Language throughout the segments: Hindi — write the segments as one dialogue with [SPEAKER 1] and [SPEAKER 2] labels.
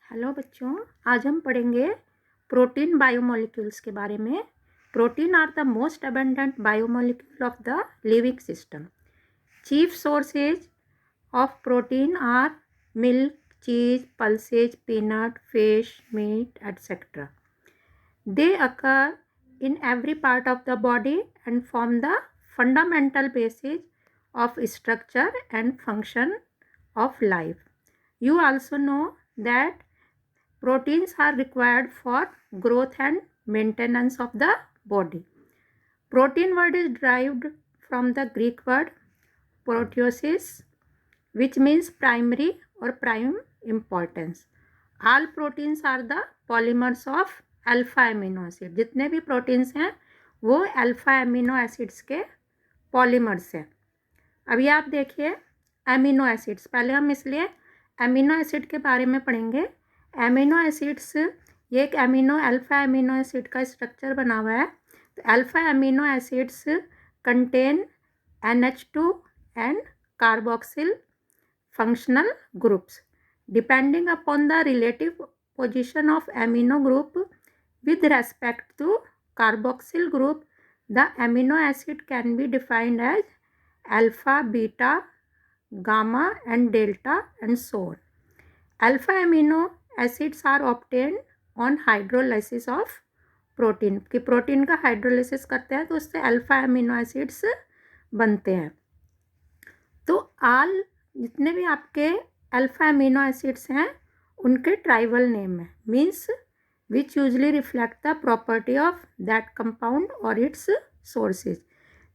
[SPEAKER 1] हेलो बच्चों, आज हम पढ़ेंगे प्रोटीन बायोमोलिक्यूल्स के बारे में। Protein are the most abundant biomolecule of the living system. Chief sources of protein are milk, cheese, pulses, peanut, fish, meat, etc. They occur in every part of the body and form the fundamental basis of structure and function of life. You also know that proteins are required for growth and maintenance of the body. Protein word is derived from the Greek word proteosis, which means primary or prime importance. All proteins are the polymers of alpha amino acid. जितने भी प्रोटीन्स हैं वो अल्फा एमिनो एसिड्स के पॉलीमर्स हैं। अभी आप देखिए एमिनो एसिड्स, पहले हम इसलिए एमिनो एसिड के बारे में पढ़ेंगे। एमिनो एसिड्स, ये एक अल्फा एमिनो एसिड का स्ट्रक्चर बना हुआ है। तो alpha amino acids contain NH2 and carboxyl functional groups. Depending upon the relative position of amino group with respect to carboxyl group, the amino acid can be defined as alpha, beta, gamma and delta and so on. Alpha amino acids are obtained on hydrolysis of protein, कि प्रोटीन का हाइड्रोलिसिस करते हैं तो उससे अल्फा एमिनो एसिड्स बनते हैं। तो आल जितने भी आपके अल्फा एमिनो एसिड्स हैं उनके ट्राइबल नेम है, means which usually reflect the property of that compound or its sources.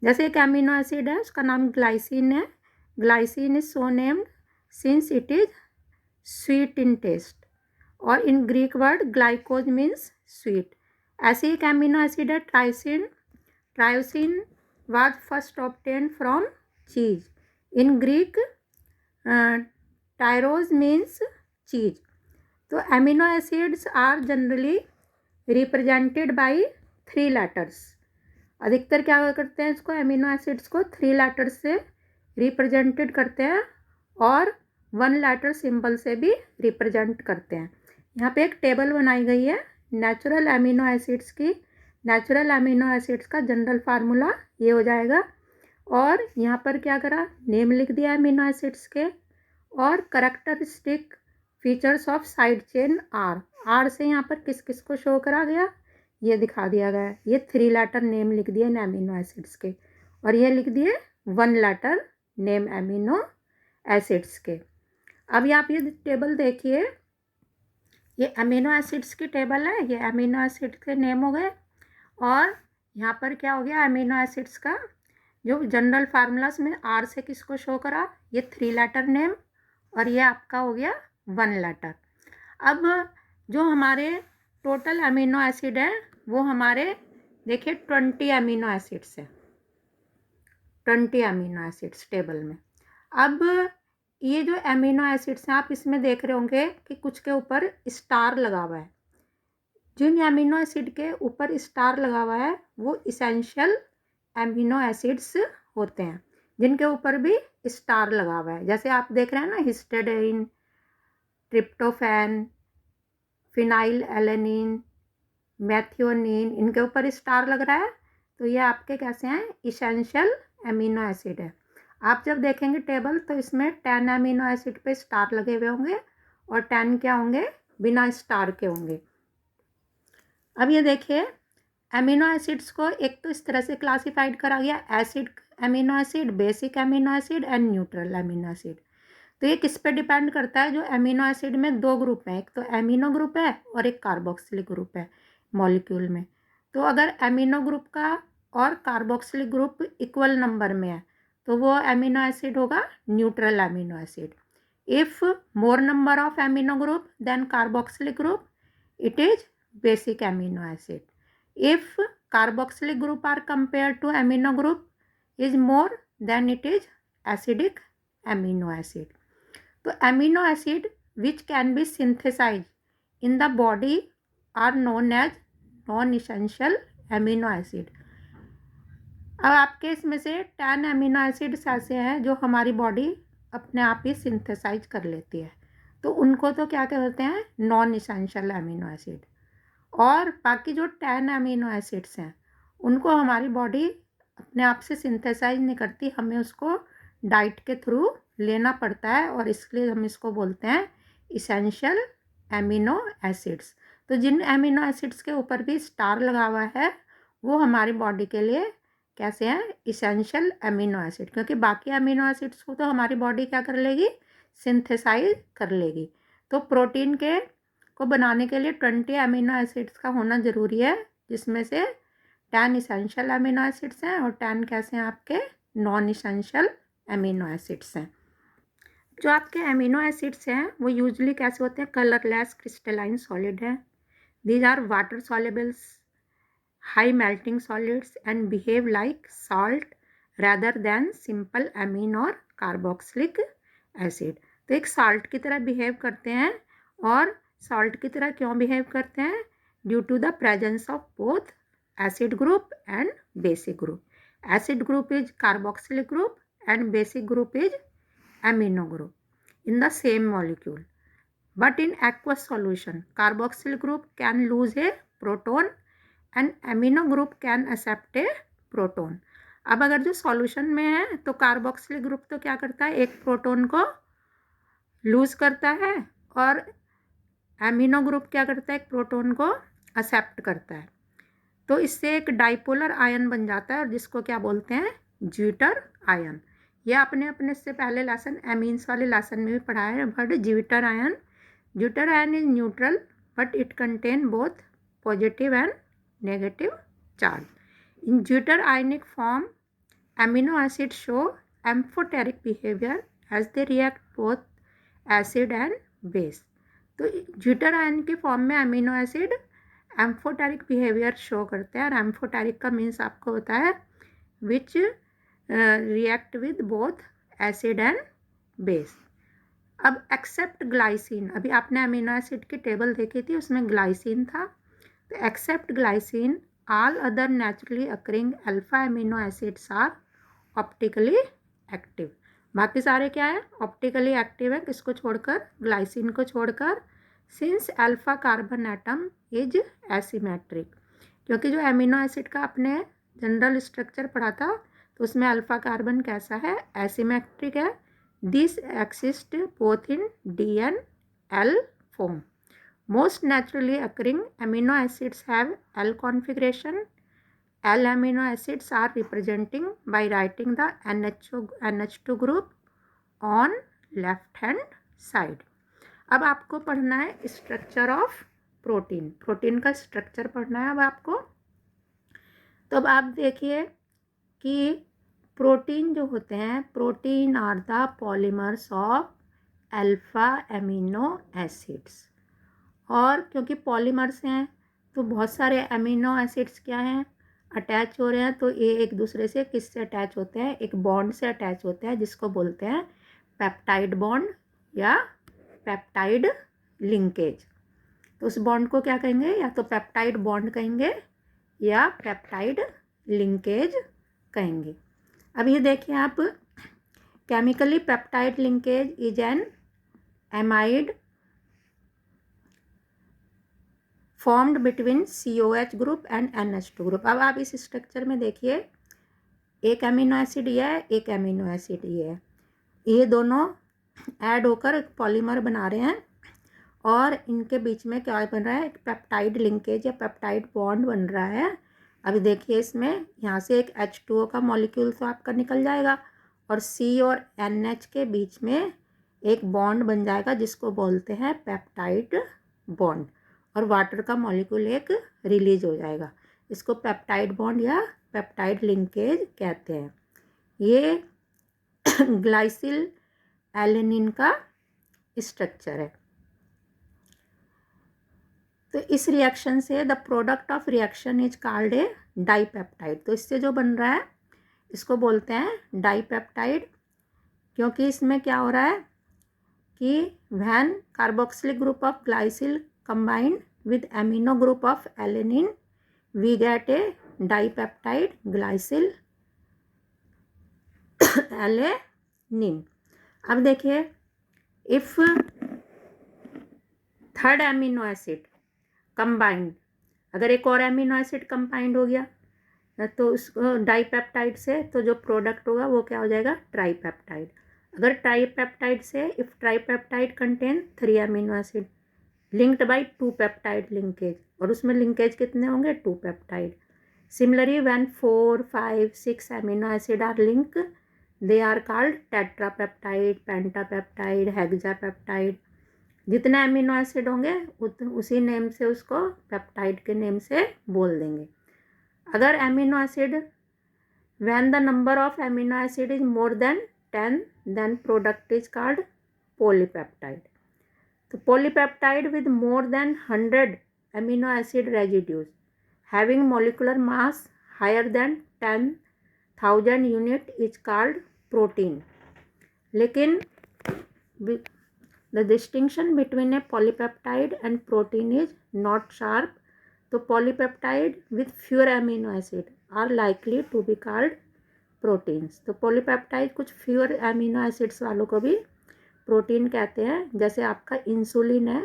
[SPEAKER 1] जैसे एक अमीनो एसिड है, उसका नाम ग्लाइसिन है। Glycine is so named since it is sweet in taste, और in Greek word glykos means sweet. ऐसे एक अमीनो एसिड है tyrosine. Tyrosine was first obtained from cheese. In Greek, tyros means cheese. तो amino acids are generally represented by 3 letters. अधिकतर क्या करते हैं, इसको अमीनो एसिड्स को 3 लेटर्स से रिप्रेजेंटेड करते हैं और 1 लेटर सिंबल से भी रिप्रेजेंट करते हैं। यहाँ पे एक टेबल बनाई गई है नेचुरल अमीनो एसिड्स की। नेचुरल अमीनो एसिड्स का जनरल फार्मूला ये हो जाएगा, और यहाँ पर क्या करा, नेम लिख दिया अमीनो एसिड्स के, और characteristic features of side chain are से यहाँ पर किस किस को शो करा गया, ये दिखा दिया गया है। ये 3 लेटर नेम लिख दिए अमीनो एसिड्स के, और ये लिख दिए 1 लेटर नेम अमीनो एसिड्स के। अभी आप ये टेबल देखिए, ये अमीनो एसिड्स की टेबल है। ये अमीनो एसिड के नेम हो गए, और यहाँ पर क्या हो गया, अमीनो एसिड्स का जो जनरल फार्मूलास में आर से किसको शो करा, ये 3 लेटर नेम, और ये आपका हो गया 1 लेटर। अब जो हमारे टोटल अमीनो एसिड है वो हमारे देखिए 20 अमीनो एसिड्स है, 20 अमीनो एसिड्स टेबल में। अब ये जो अमीनो एसिड्स हैं, आप इसमें देख रहे होंगे कि कुछ के ऊपर स्टार लगा हुआ है। जिन अमीनो एसिड के ऊपर स्टार लगा हुआ है वो इसेंशियल अमीनो एसिड्स होते हैं, जिनके ऊपर भी स्टार लगा हुआ है। जैसे आप देख रहे हैं ना, histidine, tryptophan, phenyl alanine, methionine, इनके ऊपर स्टार लग रहा है, तो ये आपके कैसे हैं, इसेंशियल अमीनो एसिड है। आप जब देखेंगे टेबल तो इसमें 10 अमीनो एसिड पे स्टार लगे हुए होंगे और 10 क्या होंगे, बिना स्टार के होंगे। अब ये देखिए अमीनो एसिड्स को एक तो इस तरह से क्लासिफाइड करा गया, acid amino acid, basic amino acid and neutral amino acid. तो ये किस पे डिपेंड करता है, जो अमीनो एसिड में 2 ग्रुप हैं, एक तो एमिनो ग्रुप है और एक कार्बोक्सिलिक ग्रुप है मॉलिक्यूल में। तो अगर एमिनो ग्रुप का और कार्बोक्सिलिक ग्रुप इक्वल नंबर में है तो वो अमीनो एसिड होगा neutral amino acid. If more number of amino group then carboxylic group, it is basic amino acid. If carboxylic group are compared to amino group is more, then it is acidic amino acid. तो amino acid which can be synthesized in the body are known as non-essential amino acid. अब आपके इसमें से 10 अमीनो एसिड्स ऐसे हैं जो हमारी बॉडी अपने आप ही सिंथेसाइज कर लेती है। तो उनको तो क्या कहते हैं, नॉन इसेंशियल अमीनो एसिड। और बाकी जो 10 अमीनो एसिड्स हैं उनको हमारी बॉडी अपने आप से सिंथेसाइज नहीं करती, हमें उसको डाइट के थ्रू लेना पड़ता है, और इसलिए हम इसको बोलते हैं इसेंशियल एमिनो एसिड्स। तो जिन एमिनो एसिड्स के ऊपर भी स्टार लगा हुआ है वो हमारी बॉडी के लिए कैसे हैं, इसेंशियल एमिनो एसिड, क्योंकि बाकी अमीनो एसिड्स को तो हमारी बॉडी क्या कर लेगी, सिंथेसाइज कर लेगी। तो प्रोटीन के को बनाने के लिए 20 अमीनो एसिड्स का होना ज़रूरी है, जिसमें से 10 इसेंशियल अमीनो एसिड्स हैं और 10 कैसे हैं आपके, नॉन इसेंशियल अमीनो एसिड्स हैं। जो आपके अमीनो एसिड्स हैं वो यूजुअली कैसे होते हैं, कलरलेस क्रिस्टलाइन सॉलिड है। These are water solubles, high melting solids and behave like salt rather than simple amine और कार्बोक्सिलिक एसिड। तो एक साल्ट की तरह बिहेव करते हैं, और सॉल्ट की तरह क्यों बिहेव करते हैं, due to the presence of both acid group and basic group. Acid group is carboxylic group and basic group is amino group in the same molecule. But in aqueous solution, carboxyl group can lose a proton and amino group can accept a proton. अब अगर जो सॉल्यूशन में है तो कार्बोक्सिल ग्रुप तो क्या करता है, एक प्रोटॉन को लूज करता है, और एमिनो ग्रुप क्या करता है, एक प्रोटॉन को एक्सेप्ट करता है। तो इससे एक डाइपोलर आयन बन जाता है, और जिसको क्या बोलते हैं, ज्यूटर आयन। यह अपने अपने से पहले लेसन एमीन्स वाले लेसन में भी पढ़ा है। But zwitter ion is neutral but it contain both positive and negative charge. In zwitter ionic form amino acid show amphoteric behaviour as they react both acid and base. तो ज्यूटर आयन के फॉर्म में amino acid amphoteric behaviour show करते हैं, और एम्फोटेरिक का मीन्स आपको होता है which react with both acid and base. अब एक्सेप्ट ग्लाइसिन, अभी आपने अमीनो एसिड की टेबल देखी थी, उसमें ग्लाइसिन था। तो except glycine all other naturally occurring alpha amino acids are optically active. बाकी सारे क्या है, ऑप्टिकली एक्टिव है, किसको छोड़कर, ग्लाइसिन को छोड़कर। Since alpha carbon atom is asymmetric, क्योंकि जो अमीनो एसिड का आपने जनरल स्ट्रक्चर पढ़ा था तो उसमें अल्फा कार्बन कैसा है, एसिमेट्रिक है। This exist both in D and L form. Most naturally occurring amino acids have L configuration. L amino acids are representing by writing the NH2 group on left hand side. अब आपको पढ़ना है स्ट्रक्चर ऑफ प्रोटीन, प्रोटीन का स्ट्रक्चर पढ़ना है अब आपको। तो अब आप देखिए कि प्रोटीन जो होते हैं, protein are the polymers of alpha amino acids. और क्योंकि पॉलीमर्स हैं तो बहुत सारे अमीनो एसिड्स क्या हैं, अटैच हो रहे हैं। तो ये एक दूसरे से किससे अटैच होते हैं, एक बॉन्ड से अटैच होते हैं, जिसको बोलते हैं पेप्टाइड बॉन्ड या पेप्टाइड लिंकेज। तो उस बॉन्ड को क्या कहेंगे, या तो पेप्टाइड बॉन्ड कहेंगे या पेप्टाइड लिंकेज कहेंगे। अब ये देखिए आप, chemically peptide linkage is an amide formed between COH group and NH2 group. अब आप इस स्ट्रक्चर में देखिए, एक अमीनो एसिड ये है, एक अमीनो एसिड ये है, ये दोनों ऐड होकर एक पॉलीमर बना रहे हैं, और इनके बीच में क्या बन रहा है, एक पेप्टाइड लिंकेज या पेप्टाइड बॉन्ड बन रहा है। अभी देखिए इसमें यहाँ से एक H2O का मॉलिक्यूल तो आपका निकल जाएगा, और C और NH के बीच में एक बॉन्ड बन जाएगा, जिसको बोलते हैं पेप्टाइड बॉन्ड, और वाटर का मॉलिक्यूल एक रिलीज हो जाएगा। इसको पेप्टाइड बॉन्ड या पेप्टाइड लिंकेज कहते हैं। ये ग्लाइसिल एलेनिन का स्ट्रक्चर है। तो इस रिएक्शन से the product of reaction is called a dipeptide. तो इससे जो बन रहा है इसको बोलते हैं डाइपेप्टाइड, क्योंकि इसमें क्या हो रहा है कि when carboxylic group of glycyl combined with amino group of alanine we get a dipeptide glycyl alanine. अब देखिए, if third amino acid combined, अगर एक और एमिनो एसिड कंबाइंड हो गया तो उसको डाइपेप्टाइड से, तो जो प्रोडक्ट होगा वो क्या हो जाएगा, ट्राईपेप्टाइड। अगर ट्राईपेप्टाइड से, if tripeptide contain 3 amino acid linked by 2 peptide linkage, और उसमें लिंकेज कितने होंगे, 2 peptide. Similarly when 4, 5, 6 amino acid are link they are called tetrapeptide, pentapeptide, hexapeptide. जितने एमिनो एसिड होंगे उसी नेम से उसको पेप्टाइड के नेम से बोल देंगे। अगर amino acid when the number of amino acid is more than 10 then product is called polypeptide. So polypeptide with more than 100 amino acid residues having molecular mass higher than 10,000 unit is called protein. लेकिन the distinction between a polypeptide and protein is not sharp. तो polypeptide with fewer amino acid are likely to be called proteins. तो polypeptide कुछ fewer amino acids वालों को भी प्रोटीन कहते हैं। जैसे आपका इंसुलिन है,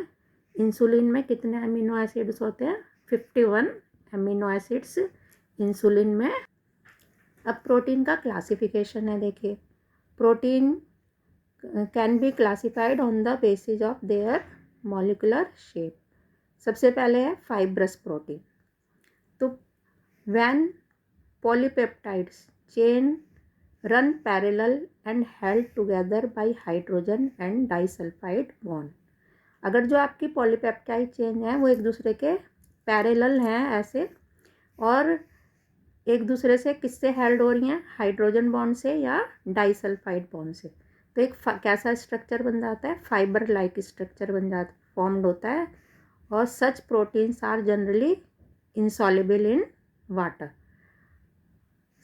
[SPEAKER 1] इंसुलिन में कितने अमीनो एसिड्स होते हैं, 51 अमीनो एसिड्स इंसुलिन में। अब प्रोटीन का क्लासिफिकेशन है, देखिए protein can be classified on the basis of their molecular shape. सबसे पहले है फाइब्रस प्रोटीन। तो when polypeptides chain run parallel and held together by hydrogen and disulfide bond। अगर जो आपकी पॉलीपेप्टाइड चेन है वो एक दूसरे के पैरेलल हैं ऐसे, और एक दूसरे से किससे हेल्ड हो रही हैं, हाइड्रोजन बॉन्ड से या डाइसल्फाइड बॉन्ड से, तो एक कैसा स्ट्रक्चर बन जाता है, फाइबर लाइक स्ट्रक्चर बन जाता, फॉर्म्ड होता है। और such proteins are generally insoluble in water.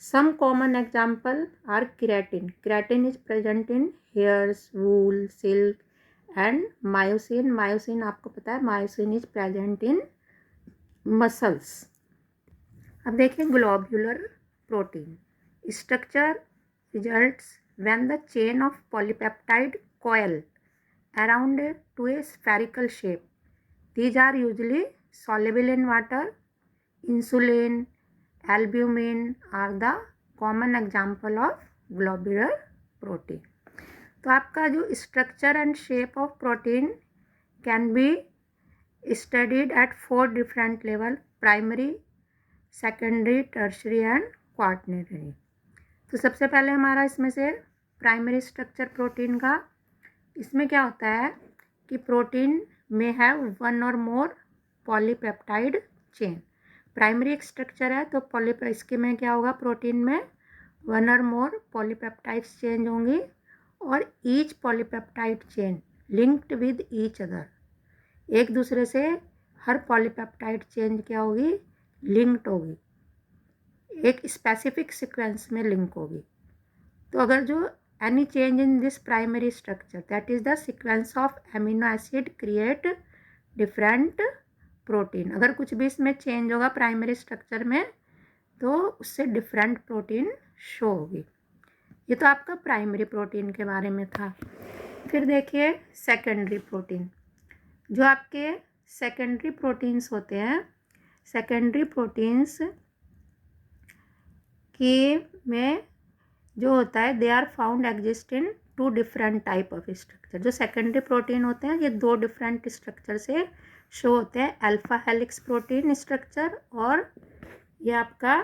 [SPEAKER 1] Some common example are keratin. Keratin is present in hairs, wool, silk and myosin. Myosin आपको पता है, myosin is present in muscles. अब देखिए globular protein structure results when the chain of polypeptide coil around to a spherical shape. These are usually soluble in water. Insulin, albumin are the common example of globular protein. तो आपका जो structure and shape of protein can be studied at 4 different level, primary, secondary, tertiary and quaternary. तो सबसे पहले हमारा इसमें से प्राइमरी स्ट्रक्चर प्रोटीन का, इसमें क्या होता है कि प्रोटीन में हैव 1 और मोर पॉलीपेप्टाइड चेन। प्राइमरी एक स्ट्रक्चर है तो इसके में क्या होगा, प्रोटीन में 1 और मोर पॉलीपेप्टाइड्स चेंज होंगी, और each polypeptide chain linked with each other. एक दूसरे से हर पॉलीपेप्टाइड चेन क्या होगी, लिंक्ड होगी, एक स्पेसिफिक सीक्वेंस में लिंक होगी। तो अगर जो any change in this primary structure that is the sequence of amino acid create different protein. अगर कुछ भी इसमें चेंज होगा प्राइमरी स्ट्रक्चर में तो उससे डिफरेंट प्रोटीन शो होगी। ये तो आपका प्राइमरी प्रोटीन के बारे में था। फिर देखिए सेकेंडरी प्रोटीन। जो आपके सेकेंडरी प्रोटीन्स होते हैं, सेकेंडरी प्रोटीन्स की में जो होता है they are found exist in 2 different type of structure. जो सेकेंडरी प्रोटीन होते हैं ये 2 डिफरेंट स्ट्रक्चर से शो होते हैं, अल्फा हेलिक्स प्रोटीन स्ट्रक्चर, और ये आपका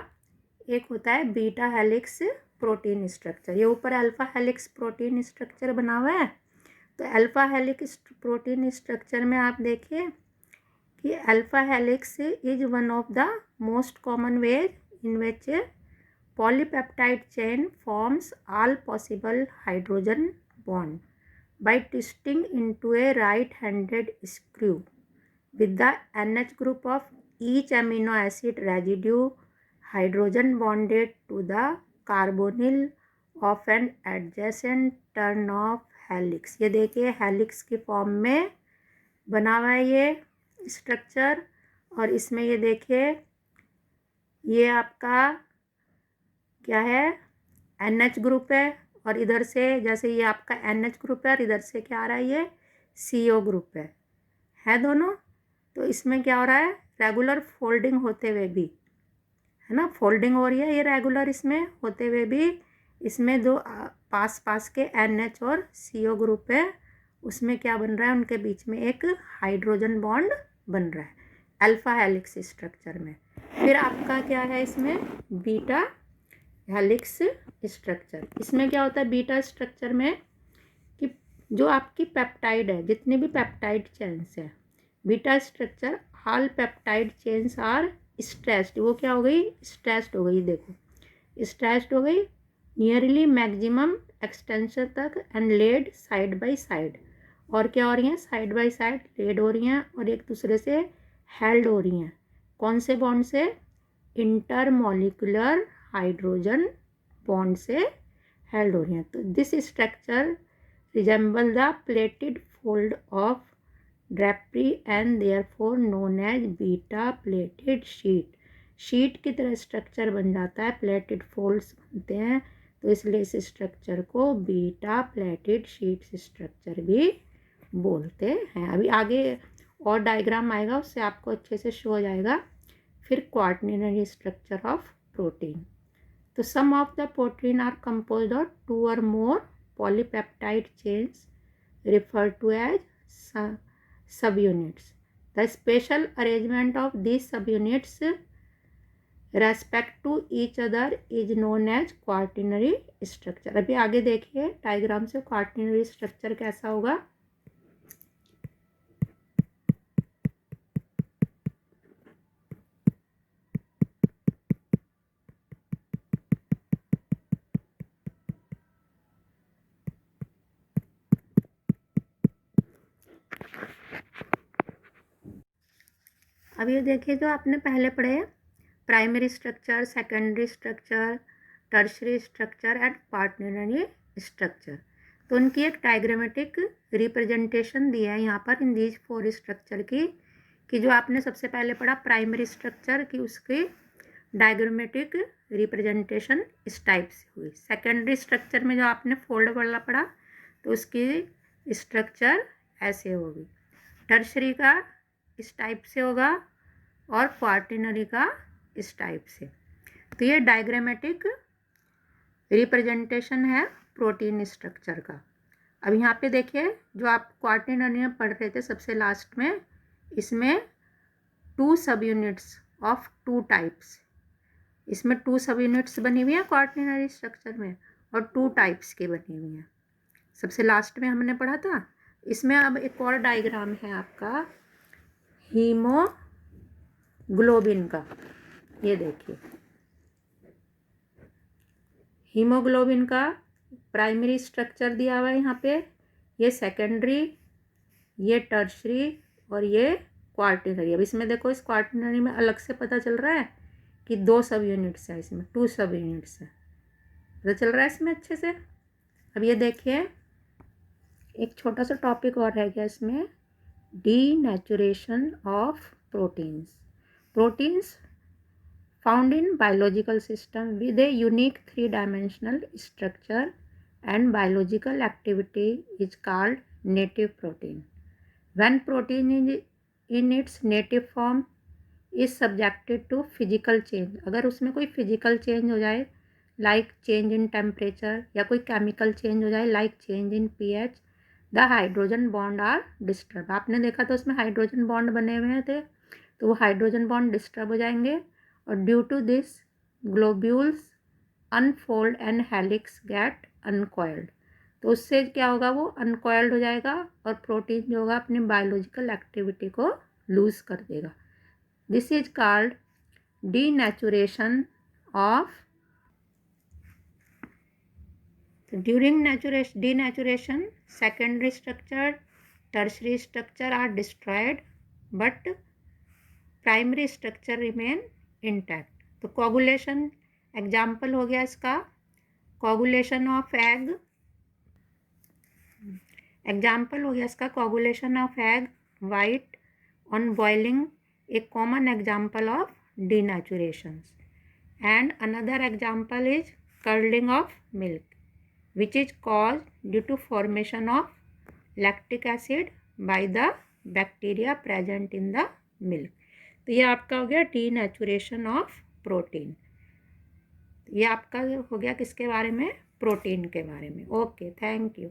[SPEAKER 1] एक होता है बीटा हेलिक्स प्रोटीन स्ट्रक्चर। ये ऊपर अल्फा हेलिक्स प्रोटीन स्ट्रक्चर बना हुआ है। तो अल्फा हेलिक्स प्रोटीन स्ट्रक्चर में आप देखिए कि alpha helix is one of the most common ways in which polypeptide chain forms all possible hydrogen bond by twisting into A right handed screw with the NH group of each amino acid residue hydrogen bonded to the carbonyl of an adjacent turn of helix। ये देखिए हेलिक्स की फॉर्म में बना हुआ है ये स्ट्रक्चर, और इसमें ये देखिए ये आपका क्या है, NH ग्रुप है, और इधर से जैसे ये आपका NH ग्रुप है और इधर से क्या आ रहा है, ये CO ग्रुप है, है दोनों। तो इसमें क्या हो रहा है, रेगुलर फोल्डिंग होते हुए भी, है ना, फोल्डिंग हो रही है ये रेगुलर इसमें होते हुए भी, इसमें जो पास पास के NH और CO ग्रुप है उसमें क्या बन रहा है, उनके बीच में एक हाइड्रोजन बॉन्ड बन रहा है अल्फा हेलिक्स स्ट्रक्चर में। फिर आपका क्या है इसमें, बीटा हेलिक्स स्ट्रक्चर। इसमें क्या होता है बीटा स्ट्रक्चर में कि जो आपकी पेप्टाइड है, जितने भी पेप्टाइड चेन्स है, beta structure all peptide chains are stressed. वो क्या हो गई, स्ट्रेस्ड हो गई, देखो स्ट्रेस्ड हो गई नियरली मैक्सिमम एक्सटेंशन तक and laid side by side. और क्या हो रही हैं, साइड बाय साइड लेड हो रही हैं और एक दूसरे से हेल्ड हो रही हैं। कौन से बॉन्ड से, इंटरमॉलिक्यूलर हाइड्रोजन बॉन्ड से हेल्ड हो रही हैं। तो this structure resemble the pleated fold of drapery and therefore known as beta pleated sheet. Sheet की तरह स्ट्रक्चर बन जाता है, प्लेटेड फोल्ड्स बनते हैं, तो इसलिए इस स्ट्रक्चर को बीटा प्लेटेड शीट स्ट्रक्चर भी बोलते हैं। अभी आगे और डायग्राम आएगा, उससे आपको अच्छे से शो हो जाएगा। फिर क्वार्टरनरी स्ट्रक्चर ऑफ प्रोटीन। तो some of the protein are composed of 2 or more polypeptide chains referred to as subunits. The special arrangement of these subunits respect to each other is known as quaternary structure. अभी आगे देखिए डायग्राम से क्वार्टरनरी स्ट्रक्चर कैसा होगा। अब ये देखिए जो आपने पहले पढ़े primary structure, secondary structure, tertiary structure and quaternary structure, तो उनकी एक डायग्रामेटिक रिप्रेजेंटेशन दिया है यहाँ पर इन दीज 4 स्ट्रक्चर की। कि जो आपने सबसे पहले पढ़ा प्राइमरी स्ट्रक्चर की, उसकी डायग्रामेटिक रिप्रेजेंटेशन इस टाइप से हुई। सेकेंडरी स्ट्रक्चर में जो आपने फोल्ड वाला पढ़ा तो उसकी स्ट्रक्चर ऐसे होगी। टर्शरी का इस टाइप से होगा और क्वार्टरनरी का इस टाइप से। तो ये डायग्रामेटिक रिप्रेजेंटेशन है प्रोटीन स्ट्रक्चर का। अब यहाँ पे देखिए जो आप क्वार्टरनरी में पढ़ रहे थे सबसे लास्ट में, इसमें 2 सब यूनिट्स ऑफ 2 टाइप्स, इसमें 2 सब यूनिट्स बनी हुई हैं क्वार्टरनरी स्ट्रक्चर में और 2 टाइप्स की बनी हुई हैं, सबसे लास्ट में हमने पढ़ा था। इसमें अब एक और डायग्राम है आपका हीमोग्लोबिन का। ये देखिए हीमोग्लोबिन का प्राइमरी स्ट्रक्चर दिया हुआ है यहाँ पे, ये सेकेंडरी, ये टर्शरी और ये क्वार्टरनरी। अब इसमें देखो इस क्वार्टरनरी में अलग से पता चल रहा है कि 2 सब यूनिट्स है, इसमें 2 सब यूनिट्स है, पता चल रहा है इसमें अच्छे से। अब ये देखिए एक छोटा सा टॉपिक और रह गया इसमें, denaturation of proteins. Proteins found in biological system with a unique 3-dimensional structure and biological activity is called native protein. When protein is in its native form is subjected to physical change, अगर उसमें कोई physical change हो जाए like change in temperature या कोई chemical change हो जाए like change in pH, the hydrogen bond are disturbed। आपने देखा तो उसमें हाइड्रोजन बॉन्ड बने हुए थे, तो वो हाइड्रोजन बॉन्ड डिस्टर्ब हो जाएंगे और due to this globules unfold and helix get uncoiled. तो उससे क्या होगा, वो अनकॉइल्ड हो जाएगा और प्रोटीन जो होगा अपनी बायोलॉजिकल एक्टिविटी को लूज कर देगा। This is called denaturation of. During denaturation secondary structure, tertiary structure are destroyed but primary structure remain intact. तो कोगुलेशन एग्जाम्पल हो गया इसका, कोगुलेशन ऑफ एग, एग्जाम्पल हो गया इसका coagulation of egg white on boiling, a common example of denaturation. And another example is curdling of milk which is caused due to formation of lactic acid by the bacteria present in the milk. तो ये आपका हो गया डीनेचुरेशन ऑफ प्रोटीन। ये आपका हो गया किसके बारे में? प्रोटीन के बारे में। Okay, thank you.